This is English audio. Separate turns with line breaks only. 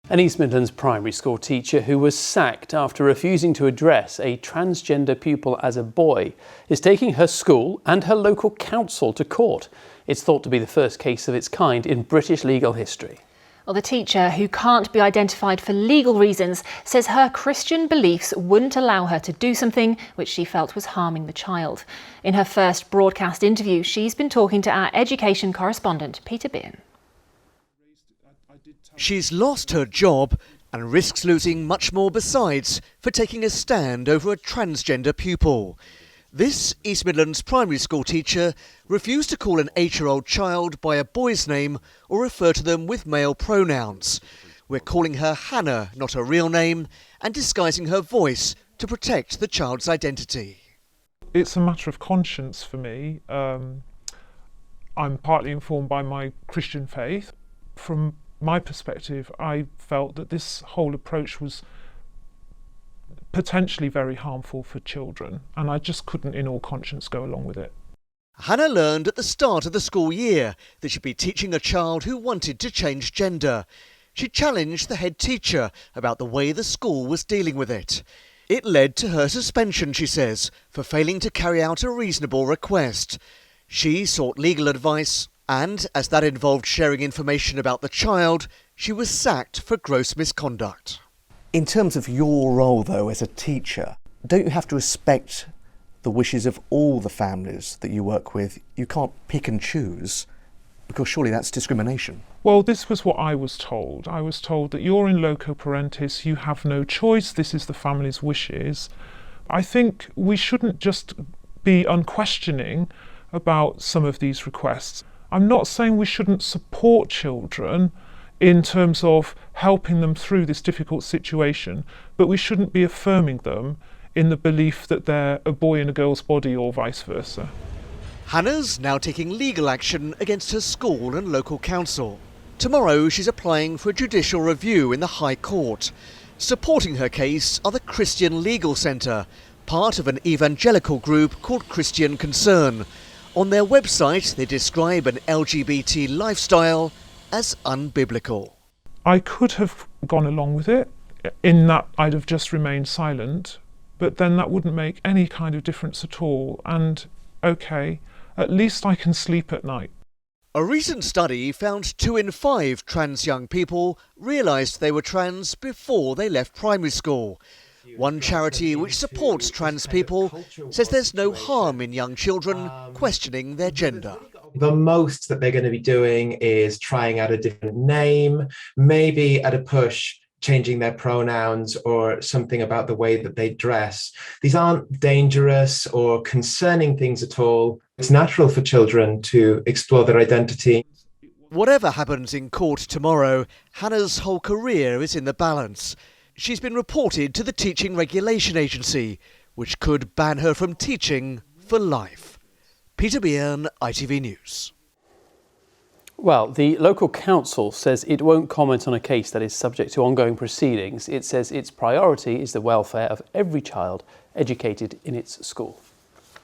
An East Midlands primary school teacher who was sacked after refusing to address a transgender pupil as a boy is taking her school and her local council to court. It's thought to be the first case of its kind in British legal history.
Well, the teacher, who can't be identified for legal reasons, says her Christian beliefs wouldn't allow her to do something which she felt was harming the child. In her first broadcast interview, she's been talking to our education correspondent, Peter Bean.
She's lost her job and risks losing much more besides for taking a stand over a transgender pupil. This East Midlands primary school teacher refused to call an 8-year-old child by a boy's name or refer to them with male pronouns. We're calling her Hannah, not her real name, and disguising her voice to protect the child's identity.
It's a matter of conscience for me. I'm partly informed by my Christian faith. From my perspective, I felt that this whole approach was potentially very harmful for children, and I just couldn't in all conscience go along with it.
Hannah learned at the start of the school year that she'd be teaching a child who wanted to change gender. She challenged the head teacher about the way the school was dealing with it. It led to her suspension, she says, for failing to carry out a reasonable request. She sought legal advice and, as that involved sharing information about the child, she was sacked for gross misconduct.
In terms of your role, though, as a teacher, don't you have to respect the wishes of all the families that you work with? You can't pick and choose, because surely that's discrimination.
Well, this was what I was told. I was told that you're in loco parentis, you have no choice, this is the family's wishes. I think we shouldn't just be unquestioning about some of these requests. I'm not saying we shouldn't support children in terms of helping them through this difficult situation, but we shouldn't be affirming them in the belief that they're a boy in a girl's body or vice versa.
Hannah's now taking legal action against her school and local council. Tomorrow she's applying for a judicial review in the High Court. Supporting her case are the Christian Legal Centre, part of an evangelical group called Christian Concern. On their website they describe an LGBT lifestyle as unbiblical.
I could have gone along with it, in that I'd have just remained silent, but then that wouldn't make any kind of difference at all, and okay, at least I can sleep at night.
A recent study found 2 in 5 trans young people realised they were trans before they left primary school. One charity which supports trans people says there's no harm in young children questioning their gender.
The most that they're going to be doing is trying out a different name, maybe at a push changing their pronouns or something about the way that they dress. These aren't dangerous or concerning things at all. It's natural for children to explore their identity.
Whatever happens in court tomorrow, Hannah's whole career is in the balance. She's been reported to the Teaching Regulation Agency, which could ban her from teaching for life. Peter Bean, ITV News.
Well, the local council says it won't comment on a case that is subject to ongoing proceedings. It says its priority is the welfare of every child educated in its school.